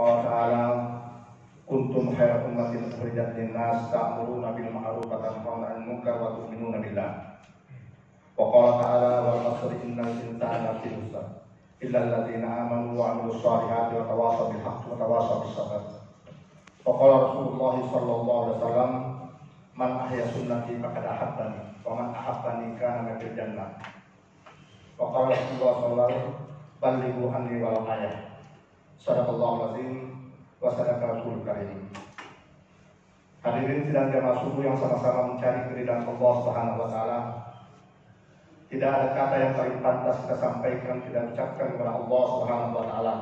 qala ta'ala kuntum khairu ummatin ukhrijat lin-nas ta'muruna bil ma'ruf wa tanhauna 'anil munkar wa tu'minuna billah. Wa qala ta'ala wal 'asri innal insana lafi khusr illa alladziina aamanu wa 'amilus shalihati wa tawassaw bil haqqi wa tawassaw bis sabr. Wa qala Rasulullah sallallahu alaihi wasallam man ahya sunnati faqad ahabbani wa man ahabbani kana fil jannah. Wa qala Rasulullah sallallahu alaihi wasallam ballighu anni walau ayah. Sadaqallahul azim wa sadaqa rasulul karim. Hadirin sidang jamaah subuh yang sama-sama mencari keridhaan Allah Subhanahu wa taala. Tidak ada kata yang paling pantas kita sampaikan, kita ucapkan kepada Allah Subhanahu wa taala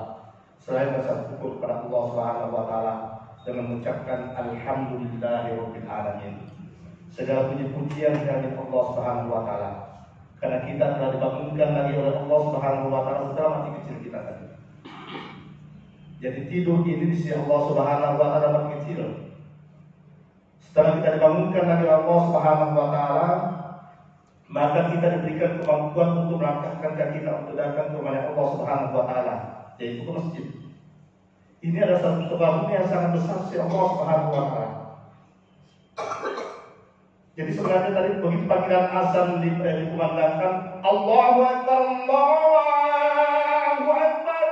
selain rasa syukur kepada Allah Subhanahu wa taala dengan mengucapkan alhamdulillahirabbil alamin. Segala puji-pujian kehadirat Allah Subhanahu wa taala karena kita telah dibangunkan lagi oleh Allah Subhanahu wa taala setelah mati kecil kita tadi. Jadi tidur ini di sisi Allah Subhanahu wa taala mati kecil. Setelah kita dibangunkan lagi oleh Allah Subhanahu wa taala, maka kita diberikan kemampuan untuk melangkahkan kaki kita untuk datang ke rumah Allah Subhanahu wa taala, yaitu ke masjid. Ini adalah satu sebab yang sangat besar si Allah Subhanahu wa taala. Jadi sebenarnya tadi begitu panggilan azan dikumandangkan, Allahu Akbar, Allahu Akbar.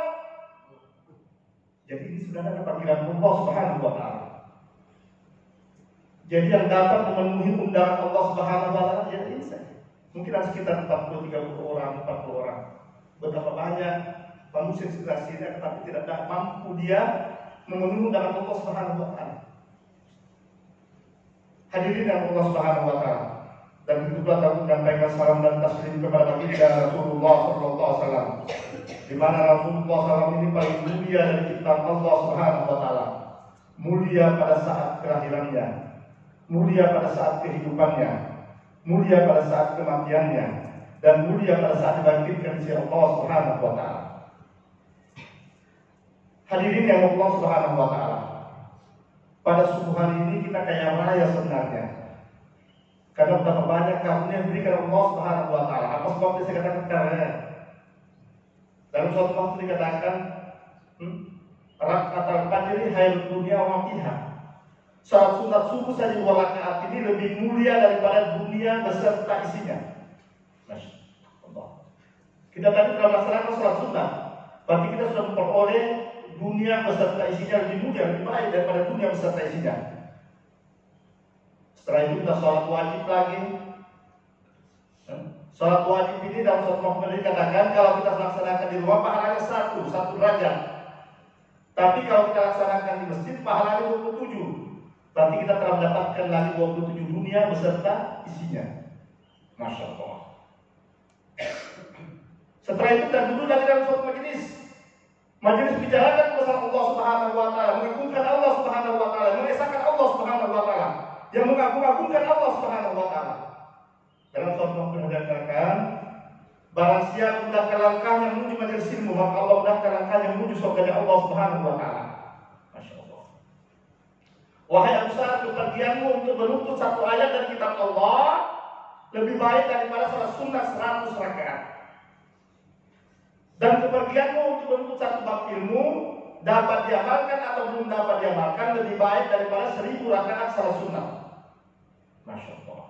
Jadi ini sebenarnya ada panggilan Allah Subhanahu wa taala. Jadi yang dapat memenuhi undangan Allah Subhanahu wa taala ya ini saja. Mungkin ada sekitar 40-30 orang, 40 orang. Betapa banyak manusia di sekitar sini tetapi tidak mampu dia memenuhi undangan Allah Subhanahu wa taala. Hadirin yang Allah Subhanahu wa taala, dan itu pula aku menyampaikan salam dan taslim kepada baginda Rasulullah sallallahu alaihi wasallam. Di mana Rasulullah SAW ini paling mulia dari ciptaan Allah Subhanahu wa taala. Mulia pada saat kelahirannya, mulia pada saat kehidupannya, mulia pada saat kematiannya, dan mulia pada saat dibangkitkan di sisi Allah Subhanahu wa taala. Hadirin yang Allah Subhanahu wa taala, pada subuh hari ini kita kaya raya sebenarnya. Karena betapa banyak karunia yang diberikan Allah Subhanahu wa taala. Apa sebabnya saya katakan kaya? Dalam suatu waktu dikatakan rakaat al-fajr khairud dunya wa fiha. Salat sunat subuh saja 2 rakaat ini lebih mulia daripada dunia beserta isinya. Masyaallah. Kita tadi telah melaksanakan salat sunat, berarti kita sudah memperoleh dunia beserta isinya lebih mulia, lebih baik daripada dunia beserta isinya. Setelah itu kita sholat wajib lagi. Sholat wajib ini dalam suatu makna dikatakan kalau kita laksanakan di rumah pahalanya 1 derajat. Tapi kalau kita laksanakan di masjid pahalanya 27. Berarti kita telah mendapatkan lagi 27 dunia beserta isinya. Masya Allah. Setelah itu kita duduk lagi dalam suatu majelis. Majelis bicarakan masalah Allah Subhanahu wa taala, mengagungkan Allah Subhanahu wa taala, mengesahkan Allah Subhanahu wa taala, yang mengagung-agungkan Allah Subhanahu wa taala. Dalam suatu waktu dikatakan, barang siapa mendapatkan langkahnya menuju majelis ilmu, maka Allah mendapatkan langkahnya menuju surga Allah Subhanahu wa taala. Masya Allah. Wahai Abu Sa'ad, kepergianmu untuk menuntut 1 ayat dari kitab Allah lebih baik daripada salat sunat 100 rakaat. Dan kepergianmu untuk menuntut 1 bab ilmu dapat diamalkan atau belum dapat diamalkan lebih baik daripada 1000 rakaat salat sunat. Masya Allah.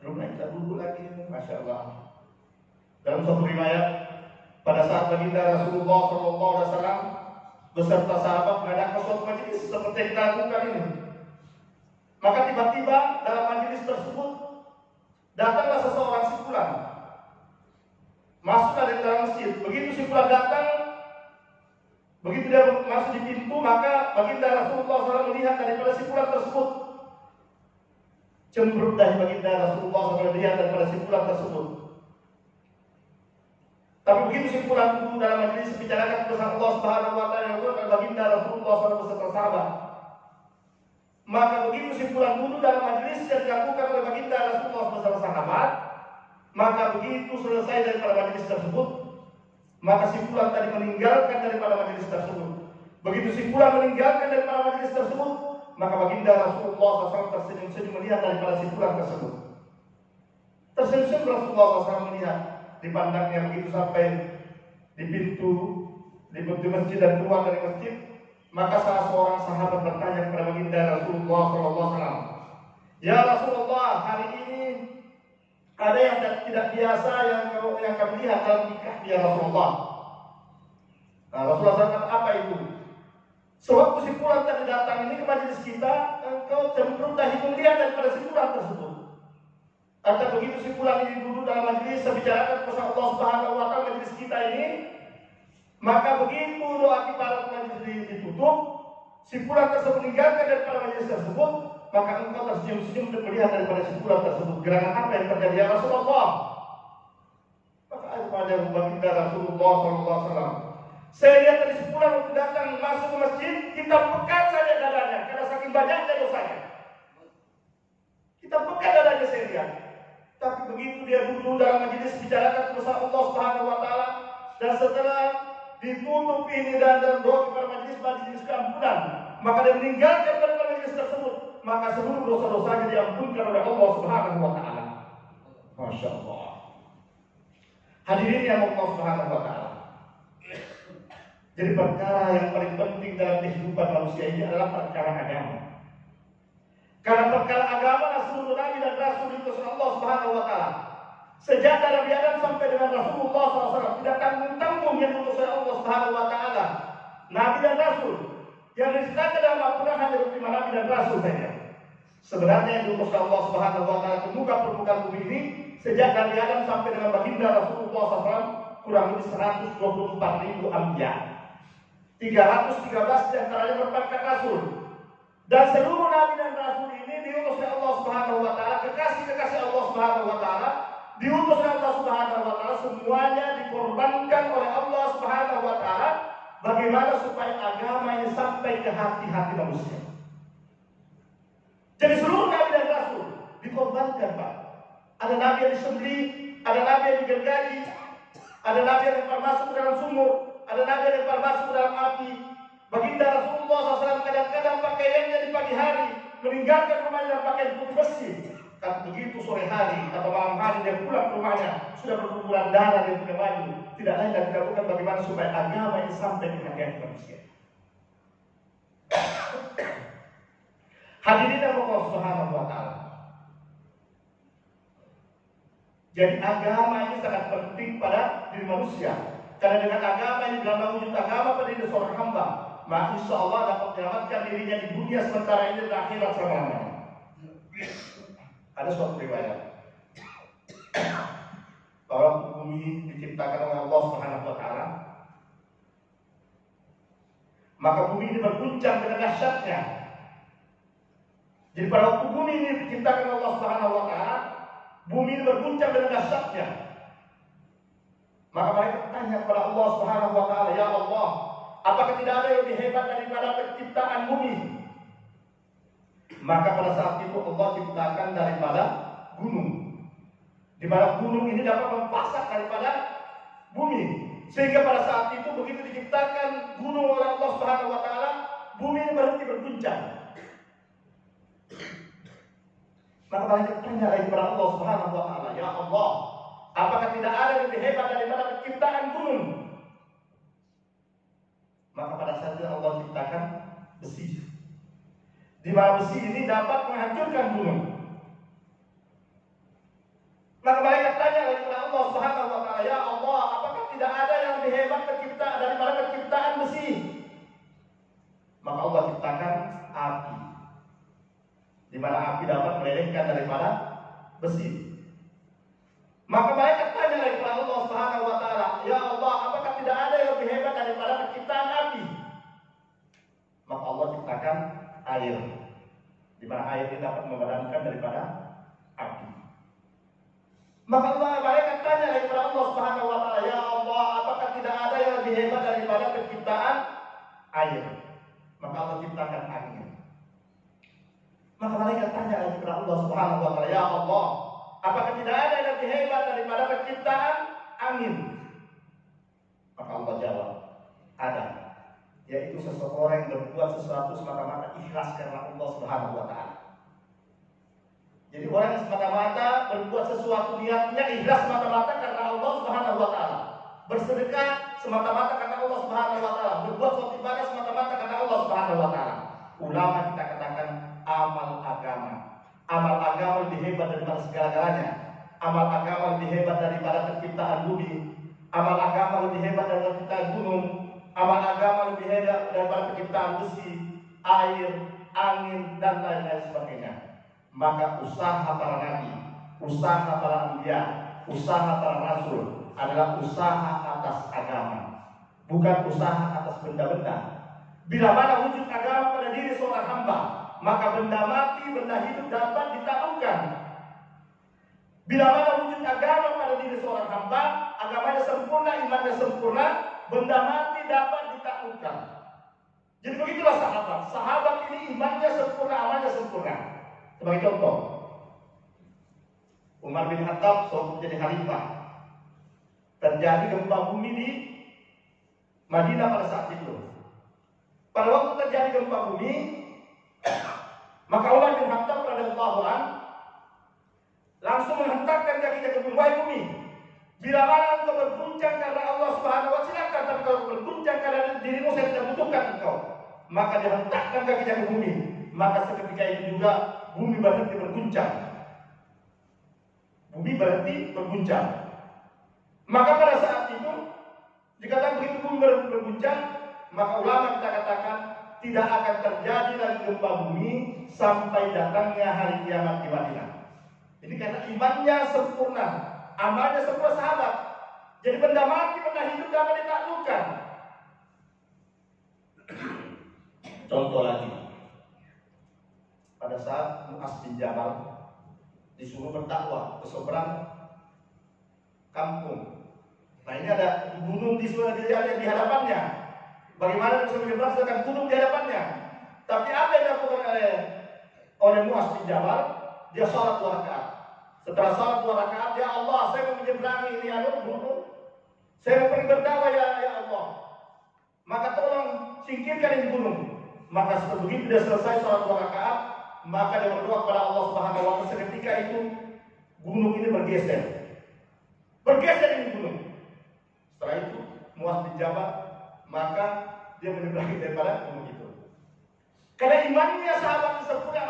Belum kita dulu lagi, Masya Allah. Dalam suatu riwayat, pada saat baginda Rasulullah SAW beserta sahabat mengadakan suatu majelis seperti yang kita lakukan ini, maka tiba-tiba dalam majelis tersebut datanglah seseorang simpulan. Masuk dari dalam masjid. Begitu simpulan datang, begitu dia masuk di pintu, maka baginda Rasulullah SAW melihat daripada simpulan tersebut. Cemberut dari baginda Rasulullah SAW melihat daripada simpulan tersebut. Tapi begitu simpulan itu dalam majelis bicarakan tentang Allah Subhanahu wa taala yang baginda Rasulullah SAW beserta sahabat. Maka begitu simpulan dulu dalam majelis yang dilakukan oleh baginda Rasulullah beserta sahabat, maka begitu selesai daripada majelis tersebut, maka simpulan tadi meninggalkan daripada majelis tersebut. Begitu simpulan meninggalkan daripada majelis tersebut, maka baginda Rasulullah SAW tersenyum-senyum melihat daripada simpulan tersebut. Tersenyum Rasulullah SAW melihat, dipandangnya begitu sampai di pintu di masjid dan keluar dari masjid, maka salah seorang sahabat bertanya kepada baginda Rasulullah SAW, "Ya Rasulullah, hari ini ada yang tidak biasa yang kami lihat dalam nikah ya Rasulullah." Nah, Rasulullah SAW, "Apa itu?" "Sewaktu si fulan tadi datang ini ke majelis kita, engkau cenderung dah hitung lihat daripada si fulan tersebut. Atau begitu si fulan ini duduk dalam majelis membicarakan kepada Allah Subhanahu wa Ta'ala majelis kita ini, maka begitu doa kifarat majelis ditutup, si fulan tersebut meninggalkan daripada majelis tersebut, maka engkau tersenyum-senyum untuk melihat daripada si fulan tersebut. Gerangan apa yang terjadi ya Rasulullah?" Maka ada baginda Rasulullah SAW, "Saya lihat dari si fulan waktu datang masuk ke masjid, kita pekat saja dadanya karena saking banyaknya dosanya. Kita pekat dadanya saya lihat. Tapi begitu dia duduk dalam majelis bicarakan kepada Allah Subhanahu wa Ta'ala, dan setelah ditutup ini dan doa kepada majelis keampunan, maka dia meninggalkan pada majelis tersebut, maka seluruh dosa-dosanya diampunkan oleh Allah Subhanahu wa Ta'ala." Masya Allah. Hadirin yang Allah Subhanahu wa Ta'ala, jadi perkara yang paling penting dalam kehidupan manusia ini adalah perkara agama. Karena perkara agama Rasul Nabi dan Rasul itu Allah Subhanahu wa Ta'ala. Sejak dari Nabi Adam sampai dengan Rasulullah SAW tidak tanggung-tanggung yang diutus oleh Allah Subhanahu wa Ta'ala. Nabi dan Rasul yang diceritakan dalam Al-Quran hanya 5 Nabi dan Rasul saja. Sebenarnya yang diutus oleh Allah Subhanahu wa Ta'ala ke muka permukaan bumi ini sejak dari Adam sampai dengan baginda Rasulullah SAW kurang lebih 124.000 anbiya. 313 diantaranya merupakan Rasul. Dan seluruh Nabi dan Rasul ini diutus oleh Allah Subhanahu wa Ta'ala, kekasih-kekasih Allah Subhanahu wa Ta'ala, diutus oleh Allah Subhanahu wa Ta'ala, semuanya dikorbankan oleh Allah Subhanahu wa Ta'ala bagaimana supaya agama ini sampai ke hati-hati manusia. Jadi seluruh Nabi dan Rasul dikorbankan, Pak. Ada Nabi yang disembelih, ada Nabi yang digergaji, ada Nabi yang dilempar masuk ke dalam sumur, ada Nabi yang dilempar masuk ke dalam api. Baginda Rasulullah SAW kadang-kadang pakaiannya di pagi hari, meninggalkan rumahnya dan pakaian putih bersih. Kan begitu sore hari atau malam hari dia pulang ke rumahnya sudah berkumpulan darah dan punya baju. Tidak lain dan tidak bukan bagaimana supaya agama ini sampai ke hati manusia. Hadirin Allah Subhanahu wa Ta'ala. Jadi agama ini sangat penting pada diri manusia. Karena dengan agama ini dalam wujud agama pada diri seorang hamba, maka insya Allah dapat menyelamatkan dirinya di dunia sementara ini dan akhirat selama-lamanya. Ada suatu riwayat bahwa bumi diciptakan oleh Allah Subhanahu wa Ta'ala, maka bumi ini berguncang dengan dahsyatnya. Jadi pada waktu bumi ini diciptakan oleh Allah Subhanahu wa Ta'ala, bumi ini berguncang dengan dahsyatnya. Maka mereka bertanya kepada Allah Subhanahu wa Ta'ala, "Ya Allah, apakah tidak ada yang lebih hebat daripada penciptaan bumi?" Maka pada saat itu Allah ciptakan daripada gunung, di mana gunung ini dapat mempasak daripada bumi, sehingga pada saat itu begitu diciptakan gunung oleh Allah Subhanahu wa Ta'ala, bumi ini berhenti berguncang. Maka mereka bertanya lagi kepada Allah Subhanahu wa Ta'ala, "Ya Allah, apakah tidak ada yang lebih hebat daripada penciptaan gunung?" Maka pada saat itu Allah ciptakan besi, di mana besi ini dapat menghancurkan gunung. Maka mereka tanya lagi kepada Allah Subhanahu wa Ta'ala, "Ya Allah, apakah tidak ada yang lebih hebat penciptaan daripada penciptaan besi?" Maka Allah ciptakan api, di mana api dapat melelehkan daripada besi. Maka mereka tanya lagi kepada Allah Subhanahu wa Ta'ala, "Ya Allah, apakah tidak ada yang lebih hebat daripada penciptaan api?" Maka Allah ciptakan air, di mana air ini dapat memadamkan daripada api. Maka mereka tanya lagi kepada Allah Subhanahu wa Ta'ala, "Ya Allah, apakah tidak ada yang lebih hebat daripada penciptaan air?" Maka Allah ciptakan angin. Maka mereka tanya lagi kepada Allah Subhanahu wa Ta'ala, "Ya Allah, apakah tidak ada yang lebih hebat daripada penciptaan angin?" Maka Allah jawab, "Ada, yaitu seseorang yang berbuat sesuatu semata-mata ikhlas karena Allah Subhanahu wa Ta'ala." Jadi orang yang semata-mata berbuat sesuatu niatnya ikhlas semata-mata karena Allah Subhanahu wa Ta'ala, bersedekah semata-mata karena Allah Subhanahu wa Ta'ala, penciptaan bumi. Amal agama lebih hebat daripada penciptaan gunung. Amal agama lebih hebat daripada penciptaan besi, air, angin, dan lain-lain sebagainya. Maka usaha para nabi, usaha para anbiya, usaha para rasul adalah usaha atas agama, bukan usaha atas benda-benda. Bila mana wujud agama pada diri seorang hamba, maka benda mati, benda hidup dapat ditaklukkan. Bila mana wujud agama pada diri seorang hamba, agamanya sempurna, imannya sempurna, benda mati dapat ditaklukkan. Jadi begitulah sahabat. Sahabat ini imannya sempurna, amalnya sempurna. Sebagai contoh, Umar bin Khattab sebelum jadi khalifah, terjadi gempa bumi di Madinah pada saat itu. Pada waktu terjadi gempa bumi, maka Umar bin Khattab radhiyallahu anhu langsung menghentakkan kakinya ke bumi. Wahai bumi, bila mana engkau berguncang karena Allah Subhanahu wa taala, tapi kalau berguncang karena dirimu, saya tidak butuhkan engkau. Maka dihentakkan kakinya ke bumi. Maka seketika itu juga bumi berhenti berguncang. Bumi berhenti berguncang. Maka pada saat itu, dikatakan begitu bumi berguncang, maka ulama kita katakan tidak akan terjadi lagi gempa bumi sampai datangnya hari kiamat di Madinah. Ini karena imannya sempurna, amalnya sempurna sahabat. Jadi benda mati, benda hidup dapat ditaklukkan. Contoh lagi, pada saat Mu'adz bin Jabal disuruh berdakwah ke seberang kampung. Nah ini ada gunung di hadapannya. Bagaimana bisa menyeberang sedangkan gunung di hadapannya? Tapi apa yang dilakukan oleh Mu'adz bin Jabal? Dia sholat 2 rakaat. Setelah sholat 2 rakaat, ya Allah, saya mau menyeberangi ini gunung. Saya mau pergi berdakwah ya Allah. Maka tolong singkirkan ini gunung. Maka setelah begitu dia selesai sholat 2 rakaat, maka dia berdoa kepada Allah Subhanahu wa taala. Seketika itu gunung ini bergeser. Bergeser ini gunung. Setelah itu Mu'adz bin Jabal, maka dia menyeberangi daripada gunung itu. Karena imannya sahabat sempurna,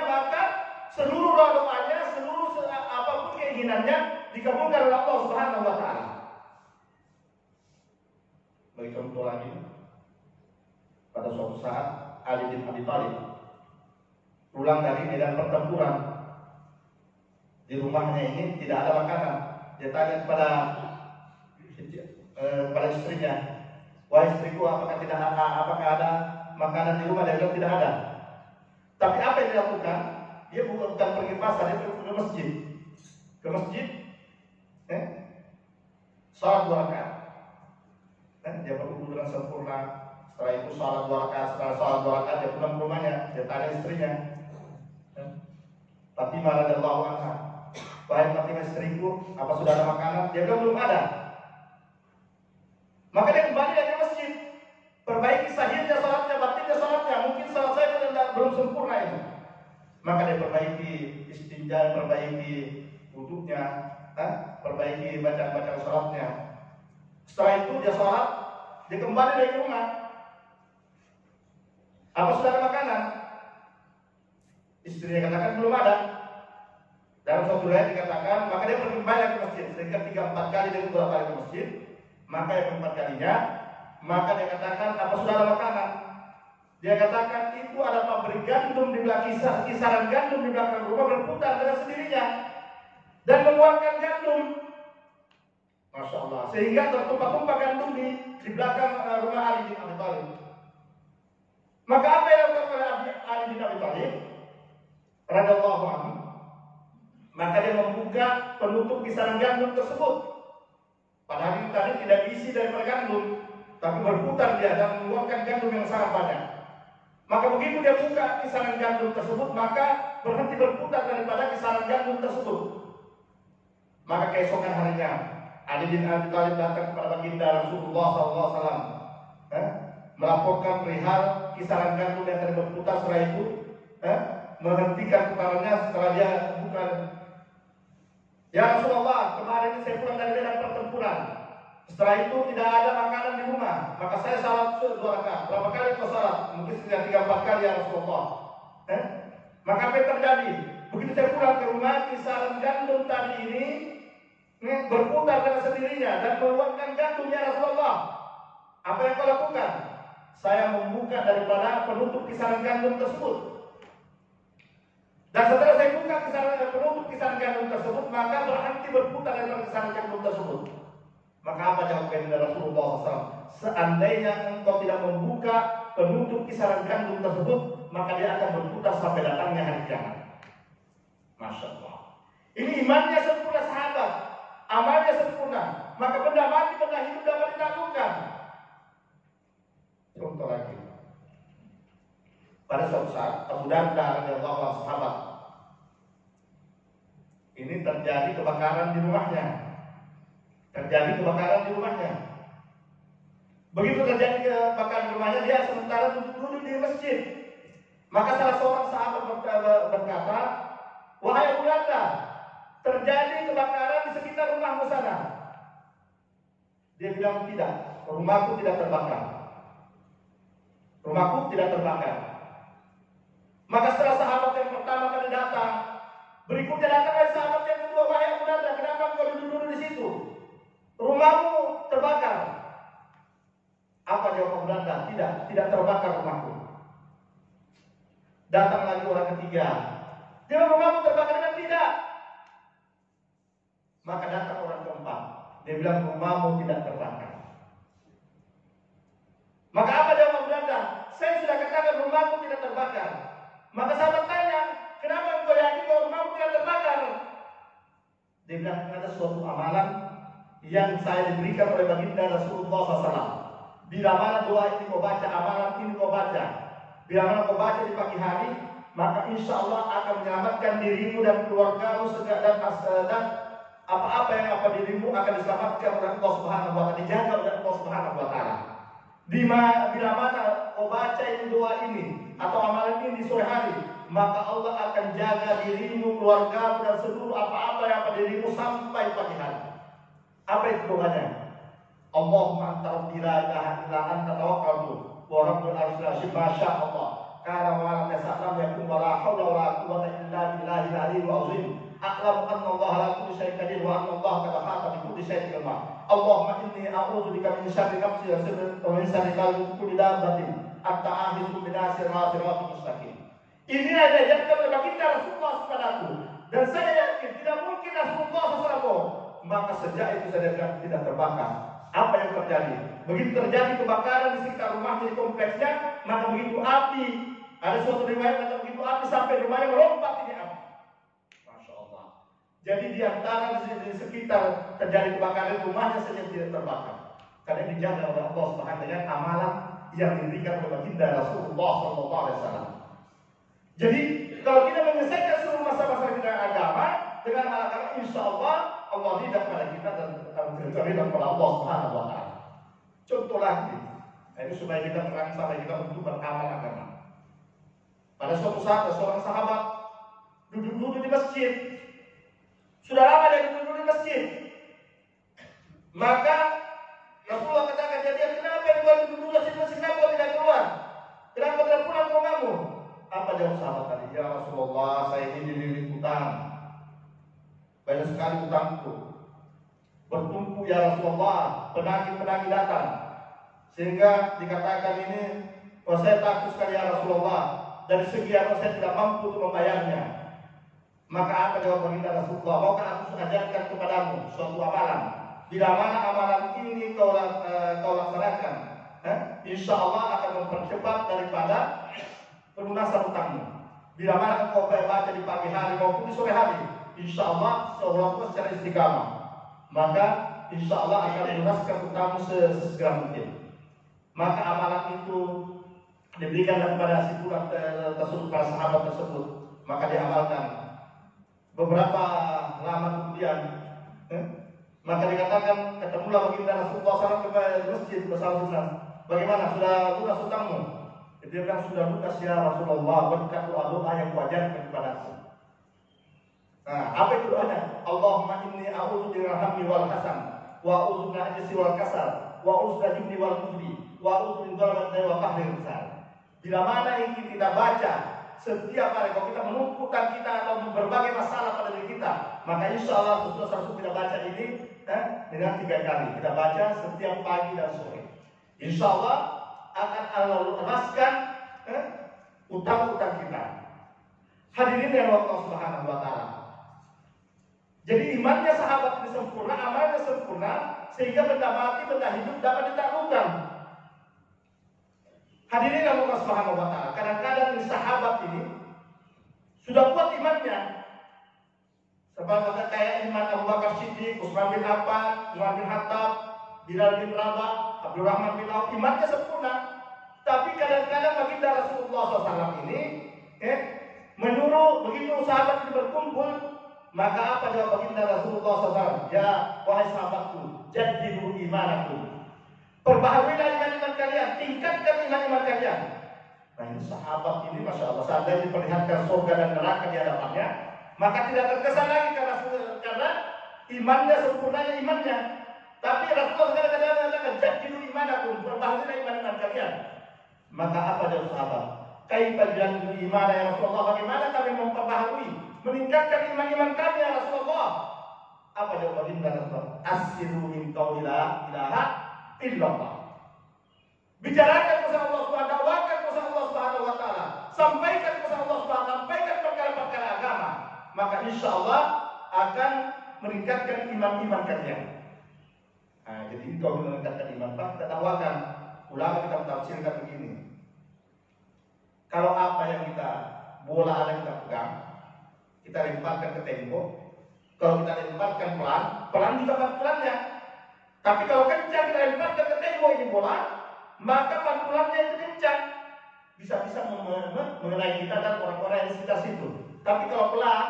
maka seluruh doa-doanya, seluruh apapun keinginannya dikabulkan oleh Allah Subhanahu wa taala. Bagi contoh lagi, pada suatu saat Ali bin Abi Thalib pulang dari medan pertempuran. Di rumahnya ini tidak ada makanan. Dia tanya kepada istrinya, wahai istriku, apakah ada makanan di rumah? Dia bilang tidak ada. Tapi apa yang dilakukan? Dia bukan pergi pasar, dia pergi ke masjid. Ke masjid, sholat 2 rakaat. Dia berwudu dengan sempurna. Setelah itu sholat 2 rakaat. Setelah sholat 2 rakaat, dia pulang ke rumahnya. Dia tanya istrinya, Fatimah radhiyallahu anha, wahai Fatimah istriku, apa sudah ada makanan? Dia bilang belum ada. Maka dia kembali dari masjid, perbaiki sahihnya sholatnya, batinnya sholatnya. Mungkin sholat saya belum sempurna itu. Maka dia perbaiki istinja, perbaiki wudhunya, perbaiki bacaan sholatnya. Setelah itu dia sholat, dia kembali dari rumah. Apa sudah ada makanan? Istrinya katakan belum ada. Dalam suatu riwayat dikatakan, maka dia kembali ke masjid. Sehingga 3-4 kali dia bolak-balik ke masjid. Maka yang keempat kalinya, maka dia katakan, apa sudah ada makanan? Dia katakan itu ada pabrik gandum di belakang, kisaran gandum di belakang rumah berputar dengan sendirinya dan mengeluarkan gandum. Masya Allah. Sehingga tertumpah-tumpah gandum di belakang rumah Ali bin Abi Thalib. Maka apa yang dilakukan oleh Ali bin Abi Thalib radhiyallahu anhu? Maka dia membuka penutup kisaran gandum tersebut. Padahal tadi tidak diisi daripada gandum, tapi berputar dia dan mengeluarkan gandum yang sangat banyak. Maka begitu dia buka kisaran gandum tersebut, maka berhenti berputar daripada kisaran gandum tersebut. Maka keesokan harinya Ali bin Abi Thalib datang kepada baginda Rasulullah SAW, melaporkan perihal kisaran gandum yang tadi berputar. Setelah itu menghentikan putarannya. Setelah dia buka, ya Rasulullah, kemarin saya pulang dari medan pertempuran. Setelah itu tidak ada makanan di rumah, maka saya salat 2 rakaat. Berapa kali kau salat? Mungkin sudah 3-4 kali ya Rasulullah. Maka apa yang terjadi? Begitu saya pulang ke rumah, kisaran gandum tadi ini berputar dengan sendirinya dan meluangkan gandum ya Rasulullah. Apa yang kau lakukan? Saya membuka daripada penutup kisaran gandum tersebut. Dan setelah saya buka penutup kisaran gandum tersebut, maka berhenti berputar dari kisaran gandum tersebut. Maka apa jawaban dari Rasulullah SAW? Seandainya engkau tidak membuka penutup kisaran gandum tersebut, maka dia akan berputar sampai datangnya hari kiamat. Masya Allah. Ini imannya sempurna sahabat, amalnya sempurna. Maka benda mati, benda hidup dapat ditaklukkan. Contoh lagi. Pada suatu saat Abu Darda radhiyallahu anhu sahabat, ini terjadi kebakaran di rumahnya. Begitu terjadi kebakaran di rumahnya, dia sementara duduk di masjid. Maka salah seorang sahabat berkata, "Wahai Abu Darda, terjadi kebakaran di sekitar rumahmu sana." Dia bilang, "Tidak, rumahku tidak terbakar. Rumahku tidak terbakar." Maka setelah sahabat yang pertama kali datang, berikutnya datang lagi sahabat yang kedua, "Wahai Abu Darda, kenapa kau duduk di situ? Rumahmu terbakar." Apa jawab Abu Darda? Tidak terbakar rumahku. Datang lagi orang ketiga, "Dia rumahmu terbakar?" Dan tidak. Maka datang orang keempat, dia bilang, "Rumahmu tidak terbakar." Maka apa jawab Abu Darda? "Saya sudah katakan rumahku tidak terbakar." Maka sahabat tanya, "Kenapa engkau yakin bahwa rumahmu tidak terbakar?" Dia bilang, "Ada suatu amalan yang saya diberikan oleh baginda Rasulullah SAW. Bila mana doa ini kau baca, amalan ini kau baca, bila mana kau baca di pagi hari, maka insya Allah akan menyelamatkan dirimu dan keluargamu dan apa-apa yang apa dirimu akan diselamatkan oleh Allah Subhanahu wa Ta'ala, dijaga oleh Allah Subhanahu wa Ta'ala. Bila mana kau baca ini doa ini atau amalan ini di sore hari, maka Allah akan jaga dirimu, keluargamu dan seluruh apa-apa yang apa dirimu sampai pagi hari." Apa itu doanya? Allahumma anta rabbi la ilaha illa anta tawakkaltu wa rabbul arsyil azim masya Allah kana wa la tas'alam yakun wa la haula wa la quwwata illa billahil aliyyil azim a'lamu anna Allah la kulli syai'in qadir wa anna Allah qad ahata bi kulli syai'in ilma. Allahumma inni a'udzu bika min syarri nafsi wa min syarri kulli dabbatin anta a'udzu binasir siratal mustaqim. Ini ada yang oleh baginda Rasulullah kepadaku, dan saya yakin tidak mungkin Rasulullah SAW. Maka sejak itu saya bilang tidak terbakar. Apa yang terjadi? Begitu terjadi kebakaran di sekitar rumahnya, di kompleksnya, maka begitu api, ada suatu riwayat kata begitu api sampai rumahnya melompat ini api. Masya Allah. Jadi di antara di sekitar terjadi kebakaran rumahnya saja tidak terbakar, karena dijaga oleh Allah Subhanahu dengan amalan yang diberikan oleh baginda Rasulullah SAW. Jadi kalau kita menyelesaikan seluruh masalah kita agama dengan agama, insya Allah Allah ridha pada kita dan ridha pada Allah Subhanahu wa Ta'ala. Contoh lagi, ini supaya kita merangsang sampai kita untuk beramal agama. Pada suatu saat seorang sahabat duduk di masjid. Sudah lama dia duduk di masjid. Maka Rasulullah katakan, "Jadi kenapa engkau duduk di masjid? Kenapa tidak keluar? Kenapa tidak pulang ke rumahmu?" Apa jawab sahabat tadi? "Ya Rasulullah, saya ini dililit utang. Banyak sekali utangku. Bertumpu ya Rasulullah, penagih-penagih datang. Sehingga dikatakan ini, saya takut sekali ya Rasulullah. Dari sekian saya tidak mampu untuk membayarnya." Maka apa jawab baginda Rasulullah? "Maukah aku ajarkan kepadamu suatu amalan? Bila mana amalan ini kau laksanakan, insya Allah akan mempercepat daripada pelunasan utangmu. Bila mana kau baca di pagi hari maupun di sore hari, insya Allah seolah-olah secara istiqamah, maka insya Allah akan melunaskan utangmu sesegera mungkin." Maka amalan itu diberikan kepada si pulang tersebut, para sahabat tersebut. Maka diamalkan. Beberapa lama kemudian, maka dikatakan, ketemulah baginda Rasulullah SAW ke masjid bersama. "Bagaimana, sudah lunas utangmu?" Dia bilang, "Sudah lunas ya Rasulullah, berkat doa yang kuajarkan kepadaku." Nah, apa itu doanya? "Allahumma inni a'udzu birahmi wal hasan wa a'udzu min ajzi wal kasal wa a'udzu jubni wal bukli wa a'udzu min dhalali wa qahri rizal." Bila mana ini kita baca setiap hari, kalau kita menumpuk utang kita atau berbagai masalah pada diri kita, maka insya Allah setelah kita baca ini dengan 3 kali. Kita baca setiap pagi dan sore. Insya Allah akan Allah lunaskan utang-utang kita. Hadirin yang Allah Subhanahu wa Ta'ala. Jadi imannya sahabat ini sempurna, amalnya sempurna, sehingga benda mati, benda hidup dapat ditaklukkan. Hadirin yang Allah Subhanahu wa Ta'ala. Kadang-kadang ini sahabat ini sudah kuat imannya. Sebab kayak iman Abu Bakar Siddiq, Utsman bin Affan, Umar bin Khattab, Bilal bin Rabah, Abdurrahman bin Auf, imannya sempurna. Tapi kadang-kadang baginda Rasulullah SAW ini menyuruh begitu sahabat ini berkumpul, maka apa jawab baginda Rasulullah SAW? Ya wahai sahabatku, jadidu imanakum. Perbaharuilah iman-iman kalian, tingkatkan iman-iman kalian. Nah ini sahabat ini Masya Allah, seandainya diperlihatkan surga dan neraka di hadapannya, maka tidak terkesan lagi karena imannya sempurnanya imannya. Tapi Rasulullah kadang-kadang mengatakan jadidu imanakum, perbaharuilah iman-iman kalian. Maka apa jawab sahabat? Kaifa jadidu imana ya Rasulullah? Bagaimana kami memperbaharui, meningkatkan iman-iman kami ya Rasulullah? Apa jawab baginda Rasulullah? Asiru min qauli la ilaha illallah. Bicarakan kepada Allah Subhanahu, dakwakan kepada Allah Subhanahu wa Ta'ala, sampaikan kepada Allah Subhanahu, sampaikan perkara-perkara agama, maka insya Allah akan meningkatkan iman-iman kalian. Nah, jadi itu meningkatkan iman. Pak, kita dakwakan. Ulama kita tafsirkan begini. Kalau apa yang kita bola ada kita pegang, kita lemparkan ke tembok. Kalau kita lemparkan pelan juga pelannya. Tapi kalau kencang kita lemparkan ke tembok ini bola, maka pantulannya itu kencang, bisa-bisa mengenai kita dan orang-orang yang sekitar situ. Tapi kalau pelan,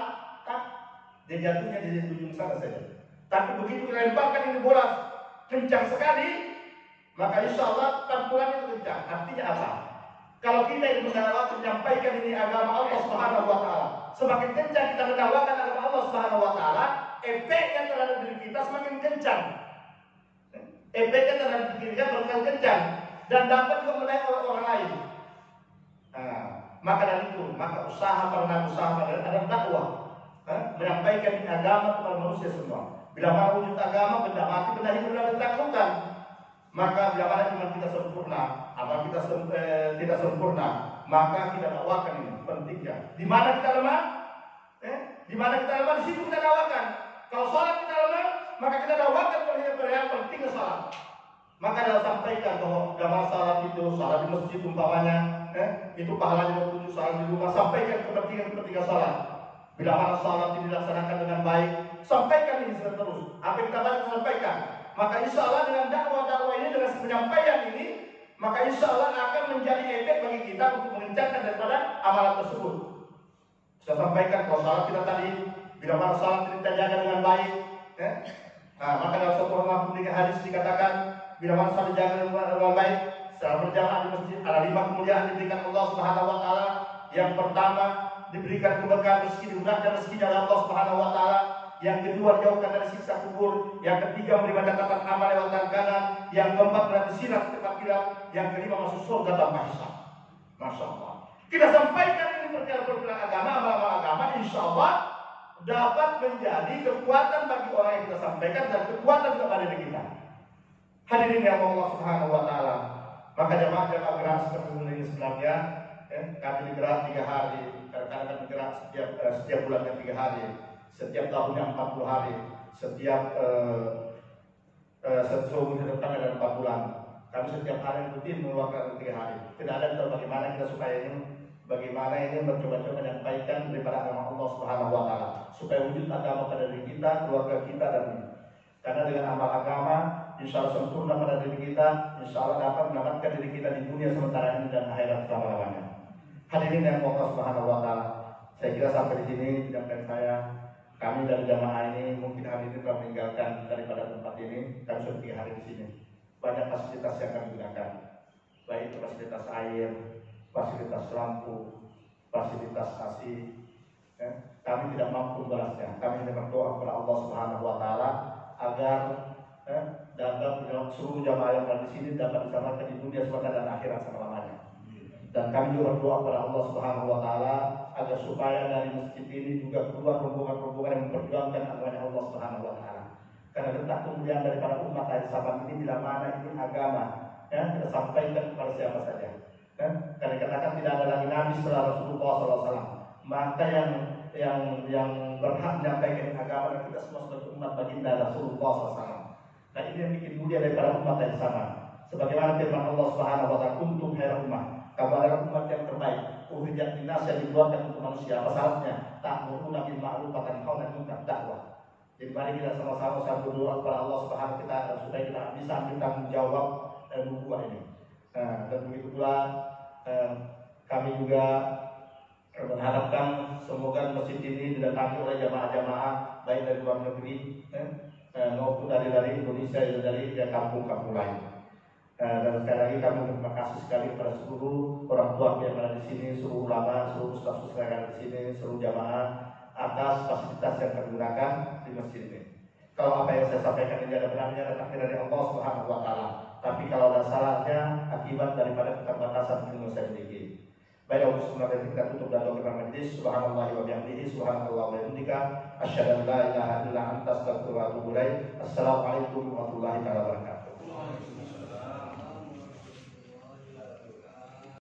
dia jatuhnya di ujung sana saja. Tapi begitu kita lemparkan ini bola kencang sekali, maka insya Allah pantulan itu kencang. Artinya apa? Kalau kita ingin menyampaikan ini agama Allah Subhanahu wa Ta'ala, semakin kencang kita mendakwakan agama Allah Subhanahu wa Ta'ala, efeknya terhadap diri kita semakin kencang. Efeknya terhadap diri kita semakin kencang dan dapat juga menaik orang lain. Nah, maka dari itu, maka usaha adalah dakwah, menyampaikan agama kepada manusia semua. Bila mana wujud agama, benda mati, benda hidup dapat ditaklukkan. Maka bila mana iman kita sempurna, amal kita tidak sempurna, maka kita dakwakan ini pentingnya. Di mana kita lemah? Di mana kita lemah, di situ kita dakwakan. Kalau sholat kita lemah, maka kita dakwakan perihal pentingnya sholat. Maka dalam sampaikan bahwa agama sholat itu, sholat di masjid umpamanya, itu pahalanya 27 sholat di rumah. Sampaikan kepentingan sholat. Bila mana sholat ini dilaksanakan dengan baik, sampaikan ini terus. Apa yang kita baca sampaikan. Maka insya Allah dengan dakwah ini, dengan penyampaian ini, maka insya Allah akan menjadi efek bagi kita untuk mengencangkan daripada amalan tersebut. Saya sampaikan kalau sholat kita tadi, bila mana sholat kita jaga dengan baik, maka dalam satu hadis dikatakan, bila mana sholat dijaga dengan baik, secara berjamaah di masjid ada 5 kemuliaan diberikan Allah Subhanahu wa Ta'ala. Yang pertama, diberikan keberkahan rezeki, dimudahkan rezeki dari Allah Subhanahu wa Ta'ala. Yang kedua, dijauhkan dari siksa kubur. Yang ketiga, menerima catatan amal lewat tangan kanan. Yang keempat, berarti sirat tempat kilat. Yang kelima, masuk surga tanpa hisab. Masya Allah. Kita sampaikan ini perkara-perkara agama, amal-amal agama, insya Allah dapat menjadi kekuatan bagi orang yang kita sampaikan dan kekuatan juga pada diri kita. Hadirin yang Allah Subhanahu wa Ta'ala. Maka jamaah gerak seperti ini sebenarnya. Kami digerak 3 hari. Kadang-kadang bergerak setiap bulannya 3 hari. Setiap tahunnya 40 hari, setiap seumur depan ada 4 bulan. Kami setiap hari rutin mengeluarkan 3 hari. Tidak ada kita bagaimana kita supaya ini mencoba-coba menyampaikan daripada agama Allah Subhanahu wa Ta'ala, supaya wujud agama pada diri kita, keluarga kita dan ini. Karena dengan amal agama, insya Allah sempurna pada diri kita, insya Allah dapat menyelamatkan diri kita di dunia sementara ini dan akhirat selama-lamanya. Hadirin yang Allah Subhanahu wa Ta'ala, saya kira sampai di sini sidang dari saya. Kami dari jamaah ini mungkin hari ini telah meninggalkan daripada tempat ini. Kami sudah 3 hari di sini. Banyak fasilitas yang kami gunakan, baik itu fasilitas air, fasilitas lampu, fasilitas AC. Kami tidak mampu membalasnya. Kami hanya berdoa kepada Allah Subhanahu wa Ta'ala agar dapat seluruh jamaah yang ada di sini dapat diselamatkan di dunia sementara dan akhirat selama-lamanya. Dan kami juga berdoa kepada Allah Subhanahu wa taala agar supaya dari masjid ini juga keluar rombongan-rombongan yang memperjuangkan agama Allah Subhanahu wa taala. Karena letak kemuliaan daripada umat akhir zaman ini bila mana ini agama, ya, kita sampaikan kepada siapa saja. Ya, karena dikatakan tidak ada lagi nabi setelah Rasulullah SAW. Maka yang berhak menyampaikan agama dan kita semua sebagai umat baginda Rasulullah SAW. Nah ini yang bikin mulia daripada umat akhir zaman. Sebagaimana firman Allah Subhanahu wa taala, kuntum khairal ummah, kamu adalah umat yang terbaik, ukhrijat linnas, yang dikeluarkan untuk manusia. Apa syaratnya? Ta'muruna bil ma'ruf wa tanhauna 'anil munkar, dakwah. Jadi mari kita sama-sama berdoa kepada Allah Subhanahu wa taala supaya kita bisa ambil tanggung jawab nubuwah ini. Dan begitu pula kami juga mengharapkan semoga masjid ini didatangi oleh jamaah-jamaah baik dari luar negeri maupun dari Indonesia dan dari kampung-kampung lain. Dan sekali lagi kami berterima kasih sekali kepada seluruh orang tua yang ada di sini, seluruh ulama, seluruh staf-staf yang ada di sini, seluruh jamaah atas fasilitas yang kami gunakan di masjid ini. Kalau apa yang saya sampaikan ini ada benarnya datang dari Allah Subhanahu wa taala. Tapi kalau ada salahnya akibat daripada keterbatasan ilmu saya miliki. Baik, Allah Subhanahu wa taala, kita tutup dan doa majlis. Subhanallah wa bihamdihi, subhanallah wa bihamdika, asyhadu an la ilaha illa anta, astaghfiruka wa atubu ilaik. Assalamualaikum warahmatullahi wabarakatuh.